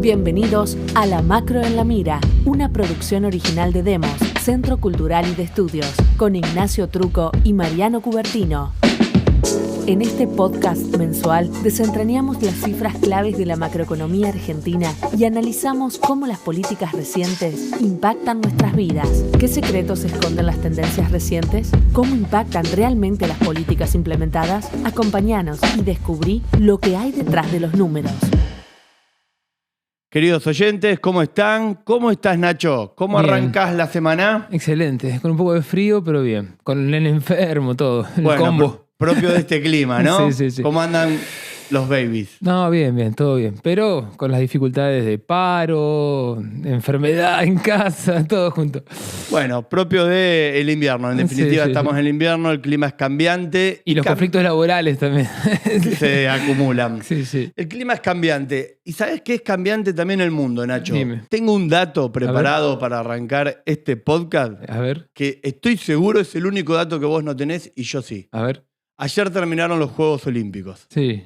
Bienvenidos a La Macro en la Mira, una producción original de Demos, Centro Cultural y de Estudios, con Ignacio Truco y Mariano Cubertino. En este podcast mensual desentrañamos las cifras claves de la macroeconomía argentina y analizamos cómo las políticas recientes impactan nuestras vidas. ¿Qué secretos esconden las tendencias recientes? ¿Cómo impactan realmente las políticas implementadas? Acompáñanos y descubrí lo que hay detrás de los números. Queridos oyentes, ¿cómo están? ¿Cómo estás, Nacho? ¿Cómo arrancás la semana? Excelente, con un poco de frío, pero bien. Con el enfermo, todo, el combo. Propio de este clima, ¿no? Sí. ¿Cómo andan los babies? No, bien, todo bien. Pero con las dificultades de paro, enfermedad en casa, todo junto. Bueno, propio del invierno. En definitiva, estamos en el invierno, el clima es cambiante. Y los conflictos laborales también. Se acumulan. Sí. El clima es cambiante. ¿Y sabes qué es cambiante también el mundo, Nacho? Dime. Tengo un dato preparado para arrancar este podcast. A ver. Que estoy seguro es el único dato que vos no tenés y yo sí. A ver. Ayer terminaron los Juegos Olímpicos. Sí.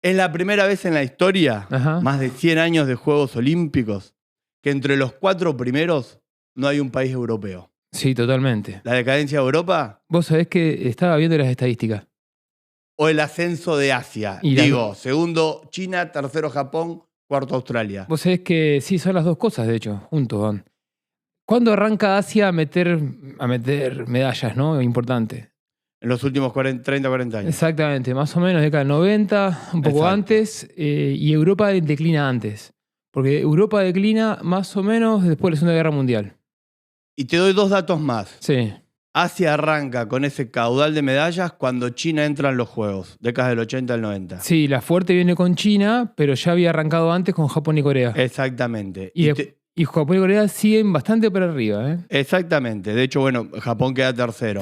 Es la primera vez en la historia, más de 100 años de Juegos Olímpicos, que entre los 4 primeros no hay un país europeo. Sí, totalmente. ¿La decadencia de Europa? Vos sabés que estaba viendo las estadísticas. ¿O el ascenso de Asia? Segundo China, tercero Japón, cuarto Australia. Vos sabés que sí, son las dos cosas, de hecho, juntos van. ¿Cuándo arranca Asia a meter medallas, no? Importante. En los últimos 30, 40 años. Exactamente, más o menos década del 90, un poco antes, y Europa declina antes. Porque Europa declina más o menos después de la Segunda Guerra Mundial. Y te doy 2 datos más. Sí. Asia arranca con ese caudal de medallas cuando China entra en los Juegos, décadas del 80 al 90. Sí, la fuerte viene con China, pero ya había arrancado antes con Japón y Corea. Exactamente. Y Japón y Corea siguen bastante para arriba, ¿eh? Exactamente. De hecho, bueno, Japón queda tercero.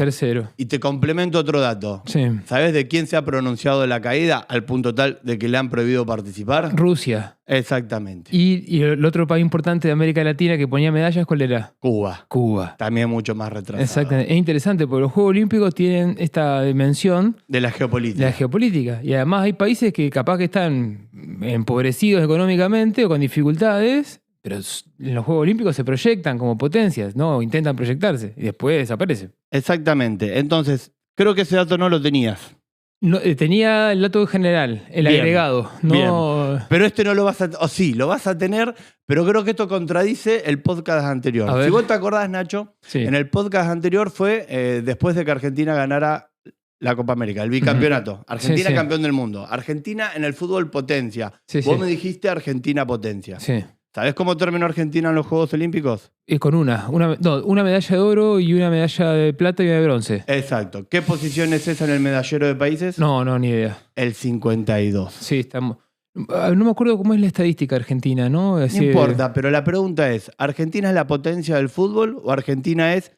Y te complemento otro dato. Sí. ¿Sabes de quién se ha pronunciado la caída al punto tal de que le han prohibido participar? Rusia. Exactamente. ¿Y el otro país importante de América Latina que ponía medallas, cuál era? Cuba. También mucho más retrasado. Exactamente. Es interesante porque los Juegos Olímpicos tienen esta dimensión de la geopolítica. Y además hay países que capaz que están empobrecidos económicamente o con dificultades, pero en los Juegos Olímpicos se proyectan como potencias, ¿no? Intentan proyectarse y después desaparecen. Exactamente. Entonces, creo que ese dato no lo tenías. No, tenía el dato general, el agregado. No. Bien. Pero este no lo vas a... O sí, lo vas a tener, pero creo que esto contradice el podcast anterior. Si vos te acordás, Nacho, en el podcast anterior fue después de que Argentina ganara la Copa América, el bicampeonato. Argentina campeón del mundo. Argentina en el fútbol potencia. Vos me dijiste Argentina potencia. Sí. ¿Sabés cómo terminó Argentina en los Juegos Olímpicos? Con una medalla de oro y una medalla de plata y una de bronce. Exacto. ¿Qué posición es esa en el medallero de países? No, ni idea. El 52. Sí, estamos... No me acuerdo cómo es la estadística argentina, ¿no? No importa, pero la pregunta es, ¿Argentina es la potencia del fútbol o Argentina es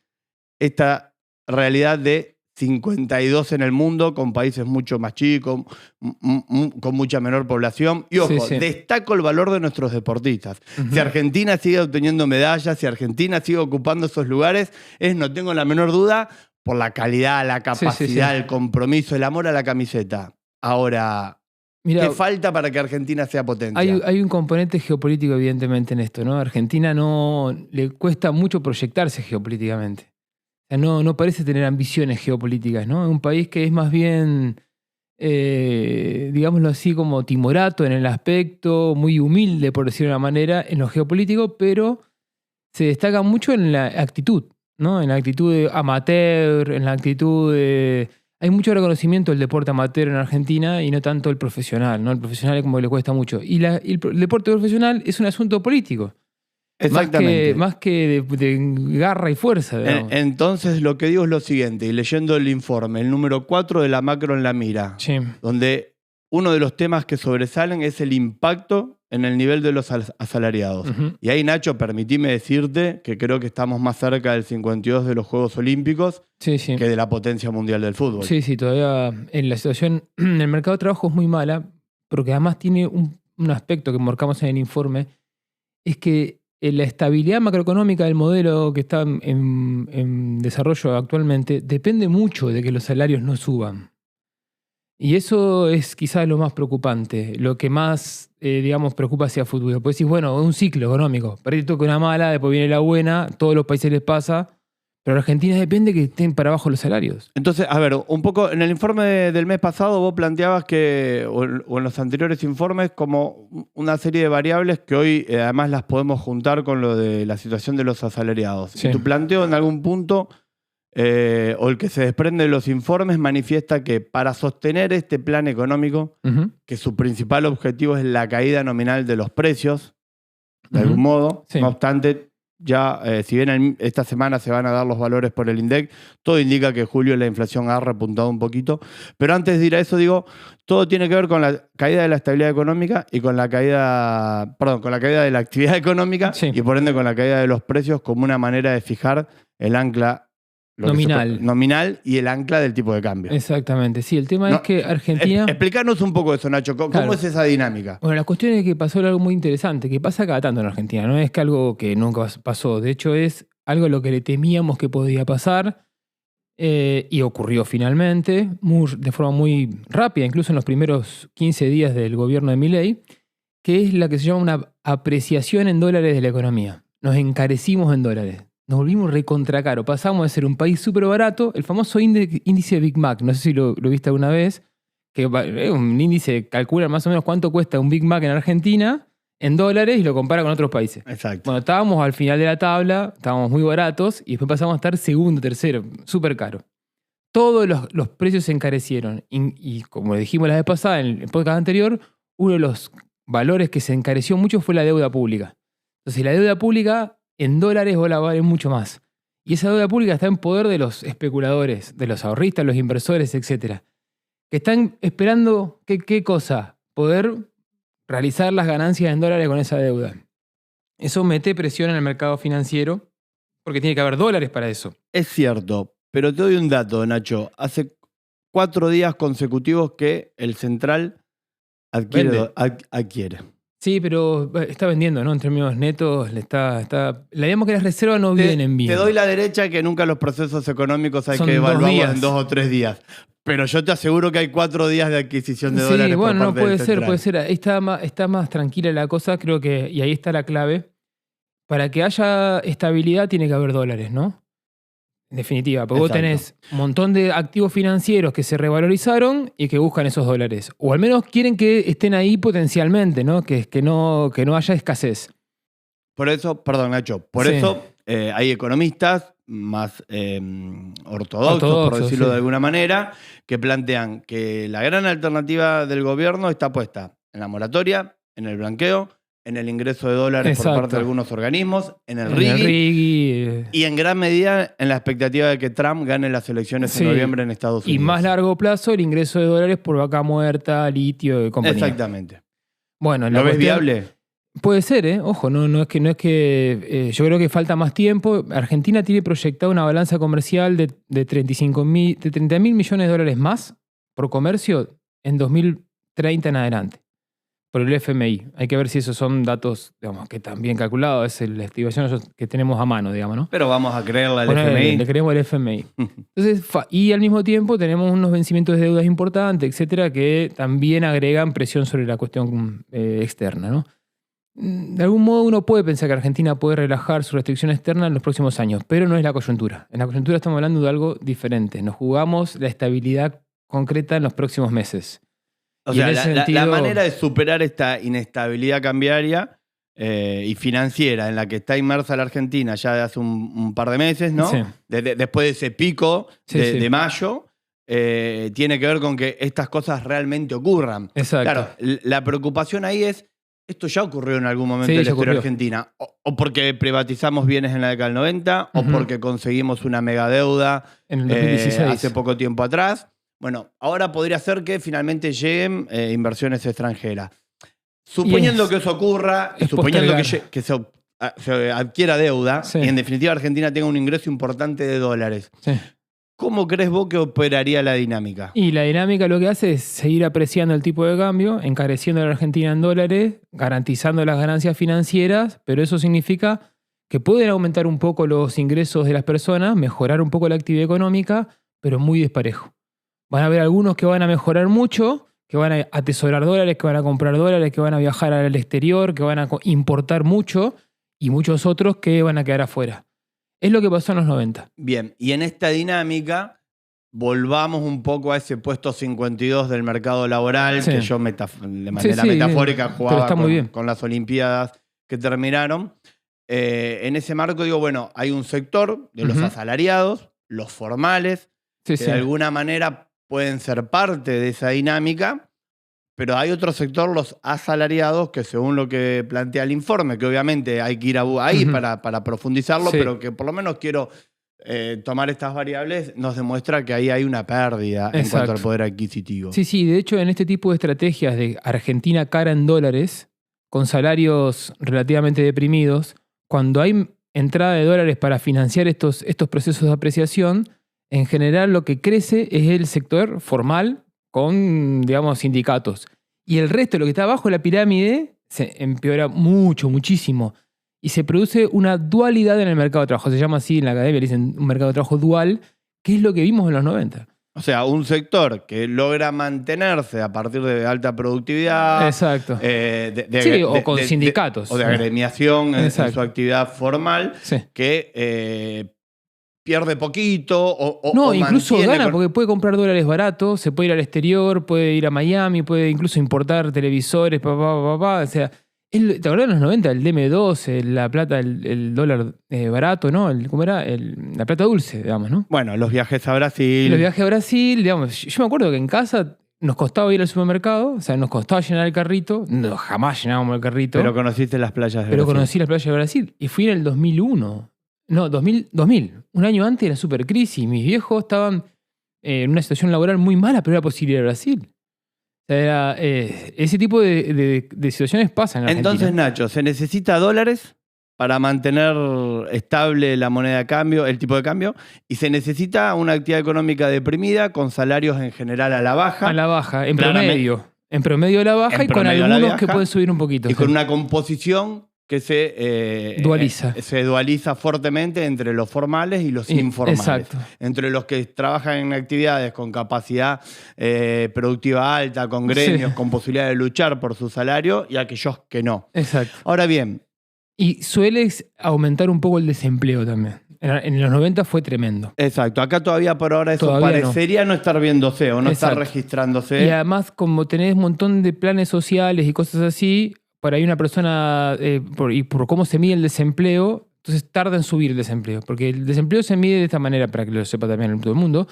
esta realidad de 52 en el mundo, con países mucho más chicos, con mucha menor población? Y ojo, destaco el valor de nuestros deportistas. Si Argentina sigue obteniendo medallas, si Argentina sigue ocupando esos lugares, no tengo la menor duda, por la calidad, la capacidad, el compromiso, el amor a la camiseta. Ahora, ¿qué falta para que Argentina sea potencia? Hay un componente geopolítico evidentemente en esto, ¿no? A Argentina le cuesta mucho proyectarse geopolíticamente. No parece tener ambiciones geopolíticas, ¿no? Es un país que es más bien, digámoslo así, como timorato en el aspecto, muy humilde, por decirlo de una manera, en lo geopolítico, pero se destaca mucho en la actitud, ¿no? En la actitud de amateur, en la actitud de... Hay mucho reconocimiento del deporte amateur en Argentina y no tanto el profesional, ¿no? El profesional es como que le cuesta mucho. Y el deporte profesional es un asunto político. Exactamente. Más que de garra y fuerza. Entonces lo que digo es lo siguiente, y leyendo el informe, el número 4 de La Macro en la Mira, donde uno de los temas que sobresalen es el impacto en el nivel de los asalariados. Y ahí, Nacho, permitime decirte que creo que estamos más cerca del 52 de los Juegos Olímpicos que de la potencia mundial del fútbol. Sí, todavía en la situación en el mercado de trabajo es muy mala, porque además tiene un aspecto que marcamos en el informe, es que la estabilidad macroeconómica del modelo que está en desarrollo actualmente depende mucho de que los salarios no suban. Y eso es quizás lo más preocupante, lo que más, digamos, preocupa hacia el futuro. Pues decís, bueno, es un ciclo económico. Perdí toque una mala, después viene la buena, todos los países les pasa, pero Argentina depende que estén para abajo los salarios. Entonces, a ver, un poco, en el informe del mes pasado vos planteabas que, o en los anteriores informes, como una serie de variables que hoy además las podemos juntar con lo de la situación de los asalariados. Sí. Y tu planteo en algún punto, o el que se desprende de los informes, manifiesta que para sostener este plan económico, Ujú. que su principal objetivo es la caída nominal de los precios, de Ujú. algún modo, Sí. no obstante, ya, si bien esta semana se van a dar los valores por el INDEC, todo indica que en julio la inflación ha repuntado un poquito. Pero antes de ir a eso, digo, todo tiene que ver con la caída de la estabilidad económica y con la caída, con la caída de la actividad económica Sí. y por ende con la caída de los precios como una manera de fijar el ancla nominal y el ancla del tipo de cambio. Exactamente. Sí, el tema No, es que Argentina... Explícanos un poco eso, Nacho. ¿Cómo Claro. es esa dinámica? Bueno, la cuestión es que pasó algo muy interesante, que pasa cada tanto en Argentina. No es que algo que nunca pasó. De hecho, es algo a lo que le temíamos que podía pasar y ocurrió finalmente, de forma muy rápida, incluso en los primeros 15 días del gobierno de Milei, que es la que se llama una apreciación en dólares de la economía. Nos encarecimos en dólares. Nos volvimos recontra caro. Pasamos de ser un país súper barato, el famoso índice Big Mac, no sé si lo viste alguna vez, que es un índice, calcula más o menos cuánto cuesta un Big Mac en Argentina en dólares y lo compara con otros países. Exacto. Bueno, estábamos al final de la tabla, estábamos muy baratos y después pasamos a estar segundo, tercero, súper caro. Todos los precios se encarecieron y como dijimos la vez pasada en el podcast anterior, uno de los valores que se encareció mucho fue la deuda pública. Entonces la deuda pública en dólares la vale mucho más. Y esa deuda pública está en poder de los especuladores, de los ahorristas, los inversores, etc. Que están esperando, ¿qué cosa? Poder realizar las ganancias en dólares con esa deuda. Eso mete presión en el mercado financiero porque tiene que haber dólares para eso. Es cierto, pero te doy un dato, Nacho. Hace 4 días consecutivos que el central adquiere. Sí, pero está vendiendo, ¿no? En términos netos, le digamos que las reservas no vienen bien. Te doy la derecha que nunca los procesos económicos hay Son que 2 evaluarlos días. en 2 o 3 días. Pero yo te aseguro que hay 4 días de adquisición de dólares. Sí, bueno, por no parte puede del ser, central. puede ser. Ahí está más tranquila la cosa, creo que, y ahí está la clave. Para que haya estabilidad tiene que haber dólares, ¿no? En definitiva, porque vos Exacto. tenés un montón de activos financieros que se revalorizaron y que buscan esos dólares. O al menos quieren que estén ahí potencialmente, ¿no? Que no haya escasez. Por eso, perdón, Nacho, por Sí. eso hay economistas más ortodoxos, por decirlo sí. de alguna manera, que plantean que la gran alternativa del gobierno está puesta en la moratoria, en el blanqueo, en el ingreso de dólares por Exacto. parte de algunos organismos, en el En RIGI, el RIGI, y en gran medida en la expectativa de que Trump gane las elecciones Sí. en noviembre en Estados y Unidos. más largo plazo el ingreso de dólares por vaca muerta, litio y compañía. Exactamente. Bueno, ¿Lo ves cuestión- viable? Puede ser, ¿eh? Ojo, no es que yo creo que falta más tiempo. Argentina tiene proyectado una balanza comercial de 30 mil millones de dólares más por comercio en 2030 en adelante, por el FMI. Hay que ver si esos son datos, digamos, que están bien calculados, es la estimación que tenemos a mano, digamos, ¿no? Pero vamos a creerle al Ponele, FMI. le creemos al FMI. Entonces, y al mismo tiempo tenemos unos vencimientos de deudas importantes, etcétera, que también agregan presión sobre la cuestión externa, ¿no? De algún modo uno puede pensar que Argentina puede relajar su restricción externa en los próximos años, pero no es la coyuntura. En la coyuntura estamos hablando de algo diferente. Nos jugamos la estabilidad concreta en los próximos meses. O Y sea, en ese la sentido- manera de superar esta inestabilidad cambiaria y financiera en la que está inmersa la Argentina ya de hace un par de meses, ¿no? Sí. Después de ese pico Sí, sí. de mayo, tiene que ver con que estas cosas realmente ocurran. Exacto. Claro, la preocupación ahí es, esto ya ocurrió en algún momento Sí, en la ya historia ocurrió. argentina. O porque privatizamos bienes en la década del 90, o Ujú. porque conseguimos una megadeuda En el 2016. hace poco tiempo atrás. Bueno, ahora podría ser que finalmente lleguen inversiones extranjeras. Suponiendo es- que eso ocurra, es suponiendo postergar. que se adquiera deuda Sí. y en definitiva Argentina tenga un ingreso importante de dólares, Sí. ¿cómo crees vos que operaría la dinámica? Y la dinámica lo que hace es seguir apreciando el tipo de cambio, encareciendo a la Argentina en dólares, garantizando las ganancias financieras, pero eso significa que pueden aumentar un poco los ingresos de las personas, mejorar un poco la actividad económica, pero muy desparejo. Van a haber algunos que van a mejorar mucho, que van a atesorar dólares, que van a comprar dólares, que van a viajar al exterior, que van a importar mucho, y muchos otros que van a quedar afuera. Es lo que pasó en los 90. Bien, y en esta dinámica, volvamos un poco a ese puesto 52 del mercado laboral, que yo de manera metafórica jugaba con las Olimpiadas que terminaron. En ese marco digo, bueno, hay un sector de los asalariados, los formales, que de alguna manera pueden ser parte de esa dinámica, pero hay otro sector, los asalariados, que según lo que plantea el informe, que obviamente hay que ir ahí para profundizarlo, pero que por lo menos quiero tomar estas variables, nos demuestra que ahí hay una pérdida en cuanto al poder adquisitivo. Sí, de hecho en este tipo de estrategias de Argentina cara en dólares, con salarios relativamente deprimidos, cuando hay entrada de dólares para financiar estos procesos de apreciación, en general lo que crece es el sector formal con, digamos, sindicatos. Y el resto, lo que está abajo de la pirámide, se empeora muchísimo. Y se produce una dualidad en el mercado de trabajo. Se llama así en la academia, le dicen un mercado de trabajo dual, que es lo que vimos en los 90. O sea, un sector que logra mantenerse a partir de alta productividad. Exacto. O con sindicatos. O de agremiación en su actividad formal, que pierde poquito No, incluso gana, porque puede comprar dólares baratos, se puede ir al exterior, puede ir a Miami, puede incluso importar televisores, O sea, ¿te acordás de los 90? El DM2, la plata, el dólar barato, ¿no? ¿Cómo era? La plata dulce, digamos, ¿no? Bueno, los viajes a Brasil. Los viajes a Brasil, digamos. Yo me acuerdo que en casa nos costaba ir al supermercado, o sea, nos costaba llenar el carrito. No, jamás llenábamos el carrito. Pero conociste las playas de Brasil. Pero conocí las playas de Brasil. Y fui en el 2001. No, 2000. Un año antes de la supercrisis. Mis viejos estaban en una situación laboral muy mala, pero era posible ir a Brasil. O sea, ese tipo de situaciones pasan en Argentina. Entonces, Nacho, ¿se necesita dólares para mantener estable la moneda de cambio, el tipo de cambio? Y se necesita una actividad económica deprimida con salarios en general a la baja. A la baja, en promedio. En promedio a la baja y con algunos que pueden subir un poquito. Y con una composición que se dualiza fuertemente entre los formales y los informales. Exacto. Entre los que trabajan en actividades con capacidad productiva alta, con gremios, con posibilidad de luchar por su salario, y aquellos que no. Exacto. Ahora bien. Y suele aumentar un poco el desempleo también. En los 90 fue tremendo. Exacto. Acá todavía por ahora eso parecería no estar viéndose o no estar registrándose. Y además, como tenés un montón de planes sociales y cosas así, por ahí una persona, por cómo se mide el desempleo, entonces tarda en subir el desempleo. Porque el desempleo se mide de esta manera, para que lo sepa también todo el mundo.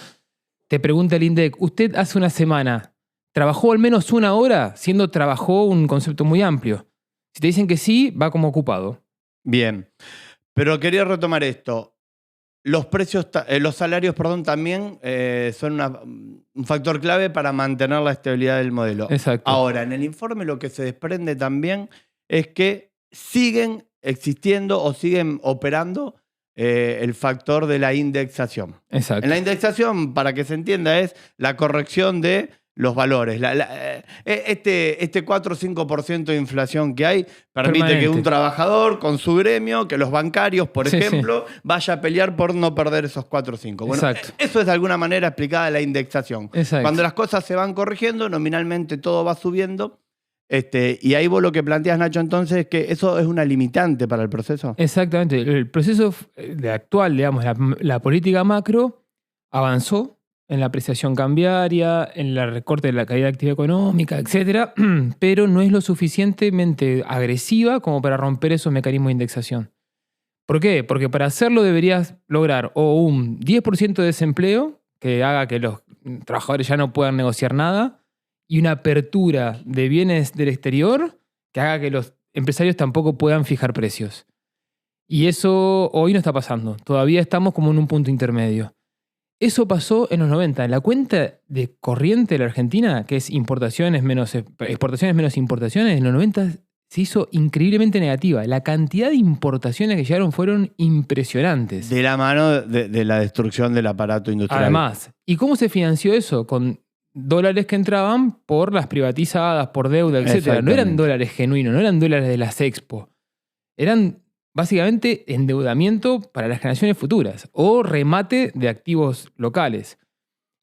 Te pregunta el INDEC, ¿usted hace una semana trabajó al menos una hora? Siendo trabajó un concepto muy amplio. Si te dicen que sí, va como ocupado. Bien. Pero quería retomar esto. Los salarios, también son un factor clave para mantener la estabilidad del modelo. Exacto. Ahora, en el informe lo que se desprende también es que siguen existiendo o siguen operando el factor de la indexación. Exacto. En la indexación, para que se entienda, es la corrección de los valores. Este 4 o 5% de inflación que hay permite que un trabajador con su gremio, que los bancarios, por ejemplo, vaya a pelear por no perder esos 4 o 5. Bueno, eso es de alguna manera explicada la indexación. Exacto. Cuando las cosas se van corrigiendo, nominalmente todo va subiendo. Y ahí vos lo que planteas, Nacho, entonces, es que eso es una limitante para el proceso. Exactamente. El proceso actual, digamos, la política macro avanzó en la apreciación cambiaria, en el recorte de la caída de actividad económica, etc. Pero no es lo suficientemente agresiva como para romper esos mecanismos de indexación. ¿Por qué? Porque para hacerlo deberías lograr o un 10% de desempleo, que haga que los trabajadores ya no puedan negociar nada, y una apertura de bienes del exterior que haga que los empresarios tampoco puedan fijar precios. Y eso hoy no está pasando. Todavía estamos como en un punto intermedio. Eso pasó en los 90. La cuenta de corriente de la Argentina, que es exportaciones menos importaciones, en los 90 se hizo increíblemente negativa. La cantidad de importaciones que llegaron fueron impresionantes. De la mano de la destrucción del aparato industrial. Además, ¿y cómo se financió eso? Con dólares que entraban por las privatizadas, por deuda, etc. No eran dólares genuinos, no eran dólares de las Expo. Eran básicamente endeudamiento para las generaciones futuras o remate de activos locales.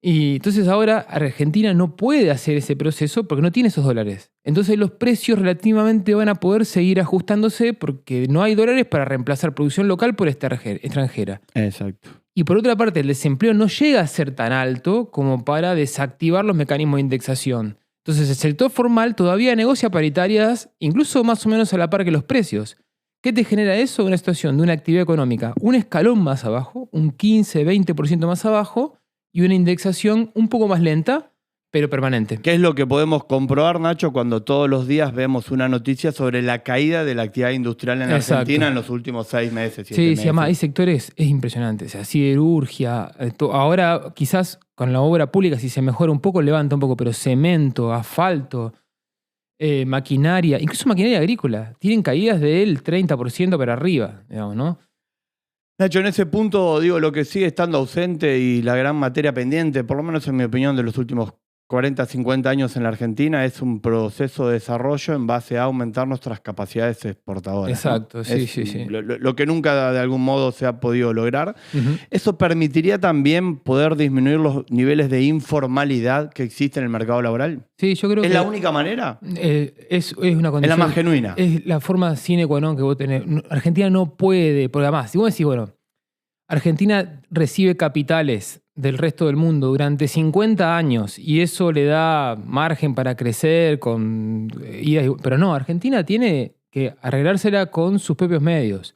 Y entonces ahora Argentina no puede hacer ese proceso porque no tiene esos dólares. Entonces los precios relativamente van a poder seguir ajustándose porque no hay dólares para reemplazar producción local por extranjera. Exacto. Y por otra parte, el desempleo no llega a ser tan alto como para desactivar los mecanismos de indexación. Entonces el sector formal todavía negocia paritarias, incluso más o menos a la par que los precios. ¿Qué te genera eso? Una situación de una actividad económica un escalón más abajo, un 15-20% más abajo, y una indexación un poco más lenta, pero permanente. ¿Qué es lo que podemos comprobar, Nacho, cuando todos los días vemos una noticia sobre la caída de la actividad industrial en Argentina en los últimos 6 meses, 7 meses? Sí, además hay sectores, es impresionante. O sea, siderurgia, ahora quizás con la obra pública, si se mejora un poco, levanta un poco, pero cemento, asfalto, maquinaria, incluso maquinaria agrícola, tienen caídas del 30% para arriba, digamos, ¿no? Nacho, en ese punto, digo, lo que sigue estando ausente y la gran materia pendiente, por lo menos en mi opinión, de los últimos 40, 50 años en la Argentina, es un proceso de desarrollo en base a aumentar nuestras capacidades exportadoras. Exacto, ¿no? sí. Lo que nunca de algún modo se ha podido lograr. Uh-huh. Eso permitiría también poder disminuir los niveles de informalidad que existen en el mercado laboral. Sí, yo creo ¿Es que la única manera? Es una condición. Es la más genuina. Es la forma sine qua non que vos tenés. Argentina no puede, porque además, si vos decís, bueno, Argentina recibe capitales del resto del mundo durante 50 años y eso le da margen para crecer con pero no, Argentina tiene que arreglársela con sus propios medios.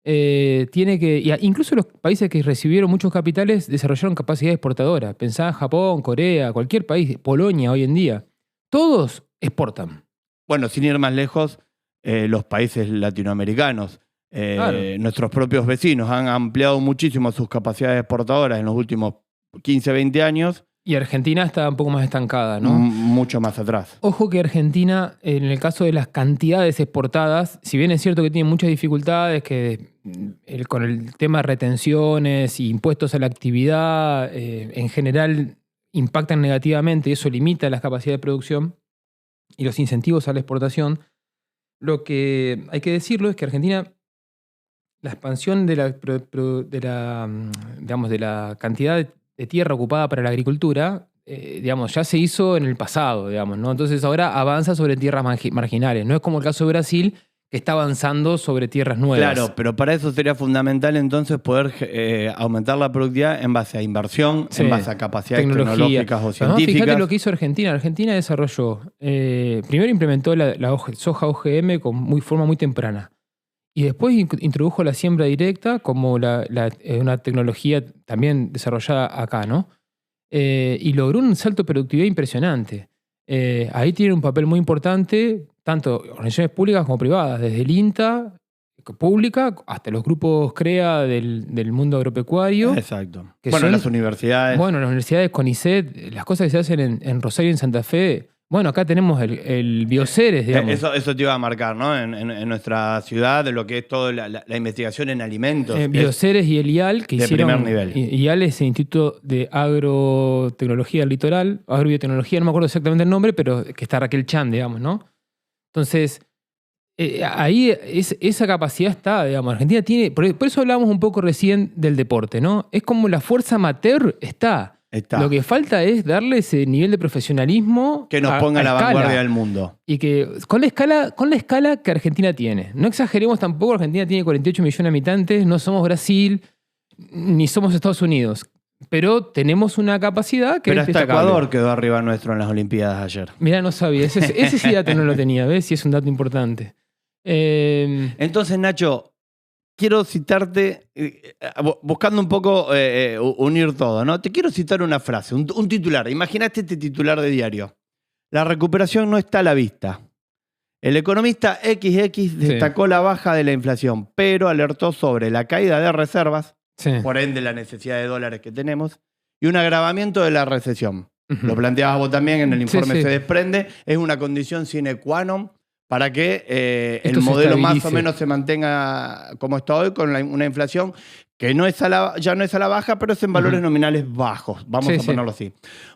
Tiene que, incluso los países que recibieron muchos capitales desarrollaron capacidad exportadora. Pensá en Japón, Corea, cualquier país, Polonia hoy en día. Todos exportan. Bueno, sin ir más lejos, los países latinoamericanos. Claro. Nuestros propios vecinos han ampliado muchísimo sus capacidades exportadoras en los últimos 15, 20 años. Y Argentina está un poco más estancada, ¿no? Mucho más atrás. Ojo que Argentina, en el caso de las cantidades exportadas, si bien es cierto que tiene muchas dificultades, que con el tema de retenciones y impuestos a la actividad, en general impactan negativamente y eso limita las capacidades de producción y los incentivos a la exportación, lo que hay que decirlo es que Argentina, la expansión de la cantidad de tierra ocupada para la agricultura, ya se hizo en el pasado, ¿no? Entonces ahora avanza sobre tierras marginales. No es como el caso de Brasil, que está avanzando sobre tierras nuevas. Claro, pero para eso sería fundamental entonces poder aumentar la productividad en base a inversión, en base a capacidades tecnológicas o científicas. Fíjate lo que hizo Argentina. Argentina desarrolló, primero implementó la soja OGM con forma muy temprana. Y después introdujo la siembra directa como una tecnología también desarrollada acá, ¿no? Y logró un salto de productividad impresionante. Ahí tiene un papel muy importante, tanto organizaciones públicas como privadas, desde el INTA, pública, hasta los grupos CREA del mundo agropecuario. Exacto. Las universidades. Bueno, las universidades, CONICET, las cosas que se hacen en Rosario y en Santa Fe. Bueno, acá tenemos el Bioceres, digamos. Eso te iba a marcar, ¿no? En nuestra ciudad, de lo que es toda la investigación en alimentos. Bioceres y el IAL, que hicieron. De primer nivel. IAL es el Instituto de Agrotecnología del Litoral, Agrobiotecnología, no me acuerdo exactamente el nombre, pero que está Raquel Chan, digamos, ¿no? Entonces, ahí esa capacidad está, digamos. Argentina tiene. Por eso hablábamos un poco recién del deporte, ¿no? Es como la fuerza amateur está. Lo que falta es darle ese nivel de profesionalismo que nos ponga a la vanguardia del mundo. Y que con la escala que Argentina tiene. No exageremos tampoco, Argentina tiene 48 millones de habitantes, no somos Brasil, ni somos Estados Unidos. Pero tenemos una capacidad que pero es hasta destacable. Ecuador quedó arriba nuestro en las Olimpiadas ayer. Mirá, no sabía. Ese sí dato no lo tenía, ¿ves? Sí es un dato importante. Entonces, Nacho, quiero citarte, buscando un poco unir todo, ¿no? Te quiero citar una frase, un titular. Imagínate este titular de diario. La recuperación no está a la vista. El economista XX destacó la baja de la inflación, pero alertó sobre la caída de reservas, por ende la necesidad de dólares que tenemos, y un agravamiento de la recesión. Uh-huh. Lo planteabas vos también, en el informe se desprende, es una condición sine qua non para que el modelo más o menos se mantenga como está hoy, con una inflación que no es ya no es a la baja, pero es en valores nominales bajos. Vamos a ponerlo así.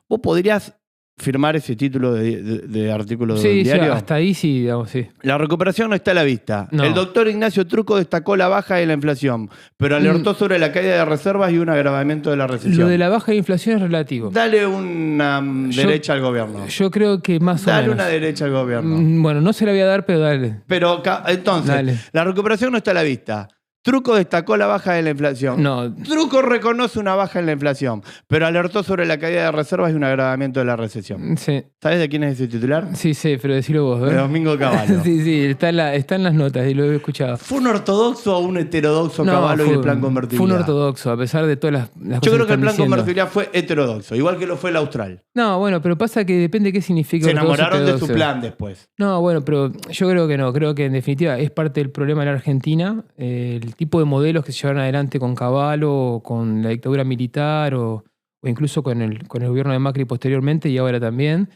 ¿Vos podrías firmar ese título de artículo del Sí, diario? hasta ahí sí, digamos, sí. La recuperación no está a la vista. No. El doctor Ignacio Trucco destacó la baja de la inflación, pero alertó sobre la caída de reservas y un agravamiento de la recesión. Lo de la baja de inflación es relativo. Dale una derecha al gobierno. Yo creo que más o Dale menos. una derecha al gobierno. Bueno, no se la voy a dar, pero dale. Pero entonces, Dale. la recuperación no está a la vista. Trucco destacó la baja de la inflación. No. Trucco reconoce una baja en la inflación, pero alertó sobre la caída de reservas y un agravamiento de la recesión. Sí, ¿Sabes de quién es ese titular? sí, pero decilo vos, De ¿eh? Domingo Cavallo. Sí, está en las notas y lo he escuchado. ¿Fue un ortodoxo o un heterodoxo Cavallo y el plan convertibilidad? Fue un ortodoxo, a pesar de todas las cosas Yo creo que el están plan diciendo. convertibilidad fue heterodoxo, igual que lo fue el austral. No, bueno, pero pasa que depende qué significa Se ortodoxo, enamoraron de su ortodoxo. plan después. No, bueno, pero yo creo que no. Creo que en definitiva es parte del problema de la Argentina. El tipo de modelos que se llevaron adelante con Cavallo, o con la dictadura militar, o incluso con el gobierno de Macri posteriormente y ahora también,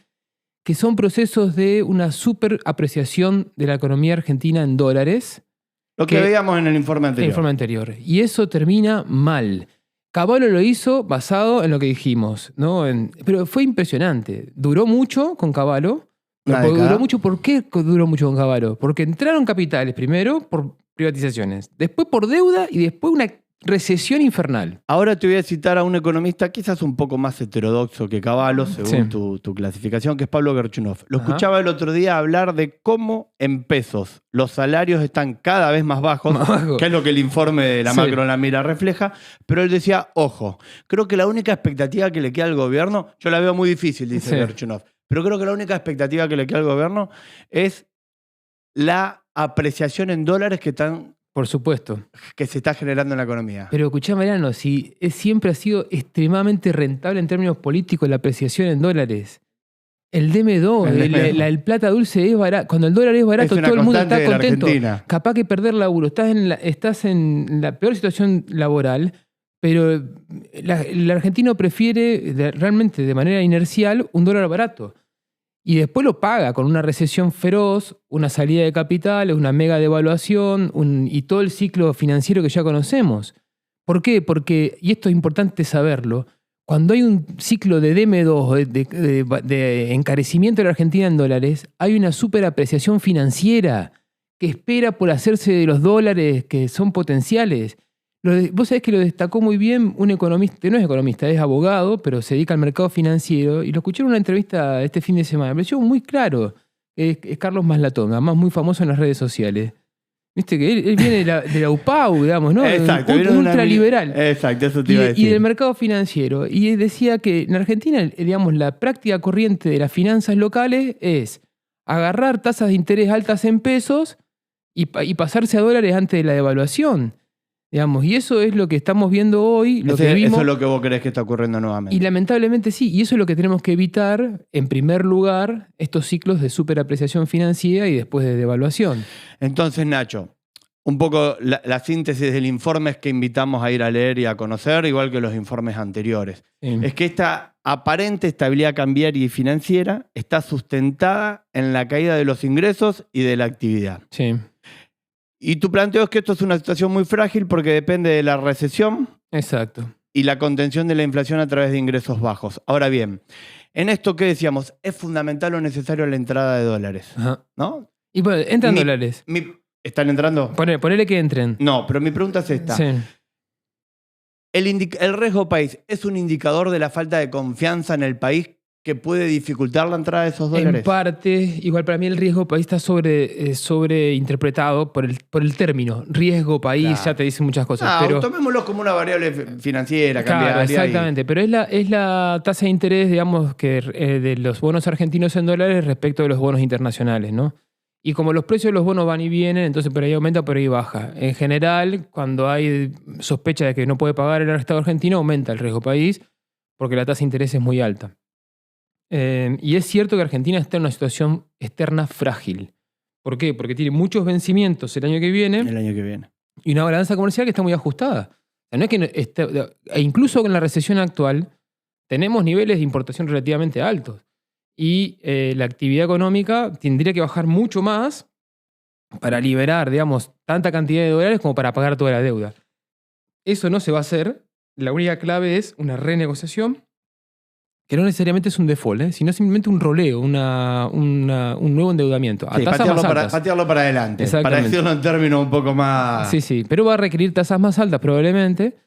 que son procesos de una super apreciación de la economía argentina en dólares. Lo que veíamos en el informe En anterior. el informe anterior. Y eso termina mal. Cavallo lo hizo basado en lo que dijimos, ¿no? Pero fue impresionante. Duró mucho con Cavallo. Una Pero década. duró mucho. ¿Por qué duró mucho con Cavallo? Porque entraron capitales primero por privatizaciones, después por deuda y después una recesión infernal. Ahora te voy a citar a un economista quizás un poco más heterodoxo que Cavallo, según Sí. tu clasificación, que es Pablo Gerchunov. Lo Ajá. escuchaba el otro día hablar de cómo en pesos los salarios están cada vez más bajos, Más bajos. que es lo que el informe de la Sí. macro en la mira refleja, pero él decía, ojo, creo que la única expectativa que le queda al gobierno, yo la veo muy difícil, dice Sí. Gerchunov, pero creo que la única expectativa que le queda al gobierno es la apreciación en dólares Por supuesto. que se está generando en la economía. Pero escuchá, Mariano, si siempre ha sido extremadamente rentable en términos políticos la apreciación en dólares. El DM2, El DM2. el plata dulce es barato. Cuando el dólar es barato, Es una todo el mundo constante está de la contento. Argentina. Capaz que perder laburo. Estás en la peor situación laboral, pero el argentino prefiere realmente de manera inercial un dólar barato. Y después lo paga con una recesión feroz, una salida de capitales, una mega devaluación y todo el ciclo financiero que ya conocemos. ¿Por qué? Porque, y esto es importante saberlo, cuando hay un ciclo de DM2, de encarecimiento de la Argentina en dólares, hay una superapreciación financiera que espera por hacerse de los dólares que son potenciales. Vos sabés que lo destacó muy bien un economista, que no es economista, es abogado, pero se dedica al mercado financiero, y lo escuché en una entrevista este fin de semana. Me pareció muy claro. Es Carlos Maslatón, además muy famoso en las redes sociales. Viste que él viene de la UPAU, digamos, ¿no? Exacto. Un ultraliberal. Exacto, eso te iba a Y decir. del mercado financiero. Y decía que en Argentina, digamos, la práctica corriente de las finanzas locales es agarrar tasas de interés altas en pesos y pasarse a dólares antes de la devaluación. Digamos, y eso es lo que estamos viendo hoy, lo que vimos. Eso es lo que vos crees que está ocurriendo nuevamente. Y lamentablemente sí, y eso es lo que tenemos que evitar, en primer lugar, estos ciclos de superapreciación financiera y después de devaluación. Entonces, Nacho, un poco la síntesis del informe es que invitamos a ir a leer y a conocer, igual que los informes anteriores. Sí. Es que esta aparente estabilidad cambiaria y financiera está sustentada en la caída de los ingresos y de la actividad. Sí, Y tu planteo es que esto es una situación muy frágil porque depende de la recesión exacto. y la contención de la inflación a través de ingresos bajos. Ahora bien, en esto que decíamos, es fundamental o necesario la entrada de dólares, Ajá. ¿no? Y bueno, entran Mi- dólares. ¿Están entrando? Ponele que entren. No, pero mi pregunta es esta. Sí. ¿El riesgo país es un indicador de la falta de confianza en el país que puede dificultar la entrada de esos dólares? En parte, igual para mí el riesgo país está sobreinterpretado por el término. Riesgo país, Claro. ya te dicen muchas cosas. Ah, pero, tomémoslo como una variable financiera, claro, cambiaria. exactamente. Pero es la tasa de interés, digamos, de los bonos argentinos en dólares respecto de los bonos internacionales, ¿no? Y como los precios de los bonos van y vienen, entonces por ahí aumenta, por ahí baja. En general, cuando hay sospecha de que no puede pagar el Estado argentino, aumenta el riesgo país porque la tasa de interés es muy alta. Y es cierto que Argentina está en una situación externa frágil. ¿Por qué? Porque tiene muchos vencimientos el año que viene El año que viene. y una balanza comercial que está muy ajustada. O sea, no es que e incluso con la recesión actual tenemos niveles de importación relativamente altos. Y la actividad económica tendría que bajar mucho más para liberar, digamos, tanta cantidad de dólares como para pagar toda la deuda. Eso no se va a hacer. La única clave es una renegociación que no necesariamente es un default, sino simplemente un roleo, un nuevo endeudamiento. A Sí, tasas más altas. patearlo para adelante. Para decirlo en términos un poco más... Sí, pero va a requerir tasas más altas probablemente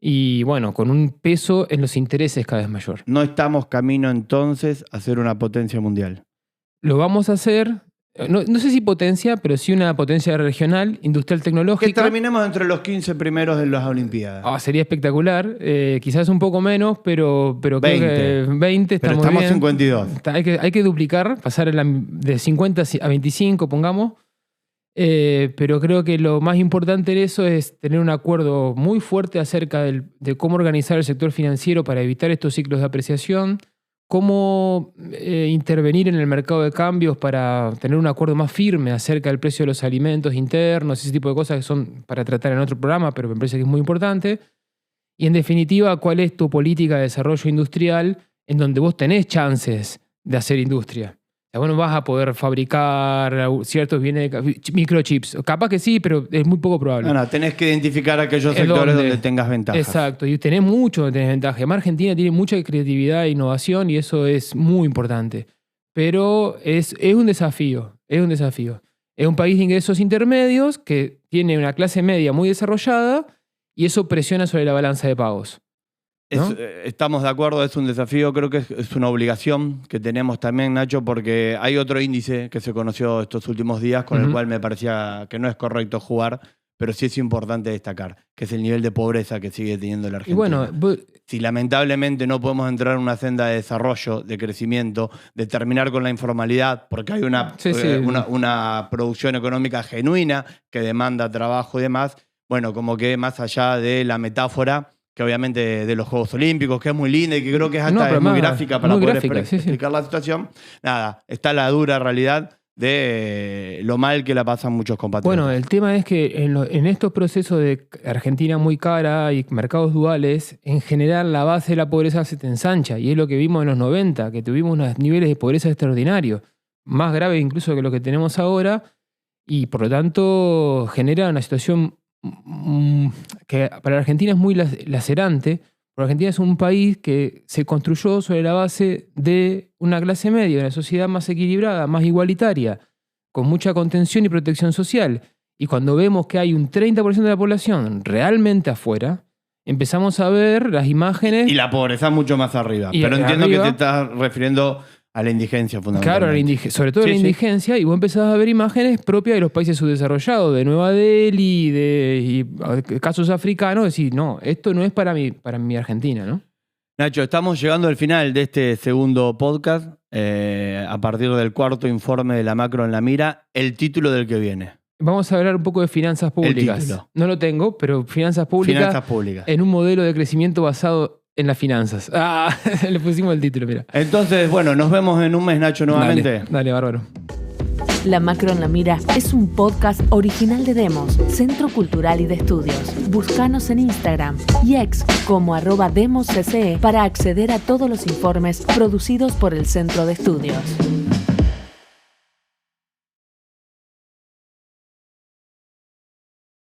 y bueno, con un peso en los intereses cada vez mayor. No estamos camino entonces a ser una potencia mundial. Lo vamos a hacer, no sé si potencia, pero sí una potencia regional, industrial, tecnológica. Que terminemos entre los 15 primeros de las Olimpiadas. Sería espectacular. Quizás un poco menos, pero creo que 20 pero estamos bien. 52. Hay que duplicar, pasar de 50 a 25, pongamos. Pero creo que lo más importante en eso es tener un acuerdo muy fuerte acerca de cómo organizar el sector financiero para evitar estos ciclos de apreciación, cómo intervenir en el mercado de cambios para tener un acuerdo más firme acerca del precio de los alimentos internos, ese tipo de cosas que son para tratar en otro programa, pero me parece que es muy importante. Y en definitiva, ¿cuál es tu política de desarrollo industrial en donde vos tenés chances de hacer industria? Vos no vas a poder fabricar ciertos bienes de microchips. Capaz que sí, pero es muy poco probable. No, tenés que identificar aquellos sectores donde tengas ventajas. Exacto, y tenés mucho donde tenés ventaja. Además, Argentina tiene mucha creatividad e innovación y eso es muy importante. Pero es un desafío, es un desafío. Es un país de ingresos intermedios que tiene una clase media muy desarrollada y eso presiona sobre la balanza de pagos. ¿No? Estamos de acuerdo, es un desafío, creo que es una obligación que tenemos también, Nacho, porque hay otro índice que se conoció estos últimos días con el cual me parecía que no es correcto jugar, pero sí es importante destacar, que es el nivel de pobreza que sigue teniendo la Argentina. Y bueno, si lamentablemente no podemos entrar en una senda de desarrollo, de crecimiento, de terminar con la informalidad, porque hay una producción económica genuina que demanda trabajo y demás, bueno, como que más allá de la metáfora, que obviamente de los Juegos Olímpicos, que es muy linda y que creo que es muy gráfica para poder explicar la situación. Nada, está la dura realidad de lo mal que la pasan muchos compatriotas. Bueno, el tema es que en estos procesos de Argentina muy cara y mercados duales, en general la base de la pobreza se te ensancha y es lo que vimos en los 90, que tuvimos unos niveles de pobreza extraordinarios, más graves incluso que lo que tenemos ahora y por lo tanto genera una situación que para la Argentina es muy lacerante, porque Argentina es un país que se construyó sobre la base de una clase media, una sociedad más equilibrada, más igualitaria, con mucha contención y protección social. Y cuando vemos que hay un 30% de la población realmente afuera, empezamos a ver las imágenes... Y la pobreza mucho más arriba. Pero entiendo que te estás refiriendo a la indigencia fundamentalmente. Claro, sobre todo la indigencia, y vos empezás a ver imágenes propias de los países subdesarrollados, de Nueva Delhi, y casos africanos, decir, no, esto no es para mi Argentina, ¿no? Nacho, estamos llegando al final de este segundo podcast, a partir del cuarto informe de la macro en la mira, el título del que viene. Vamos a hablar un poco de finanzas públicas. No lo tengo, pero finanzas públicas en un modelo de crecimiento basado en las finanzas. Le pusimos el título, mira. Entonces, bueno, nos vemos en un mes, Nacho, nuevamente. Dale, bárbaro. La Macro en la Mira es un podcast original de Demos, Centro Cultural y de Estudios. Búscanos en Instagram y X como @demoscce para acceder a todos los informes producidos por el Centro de Estudios.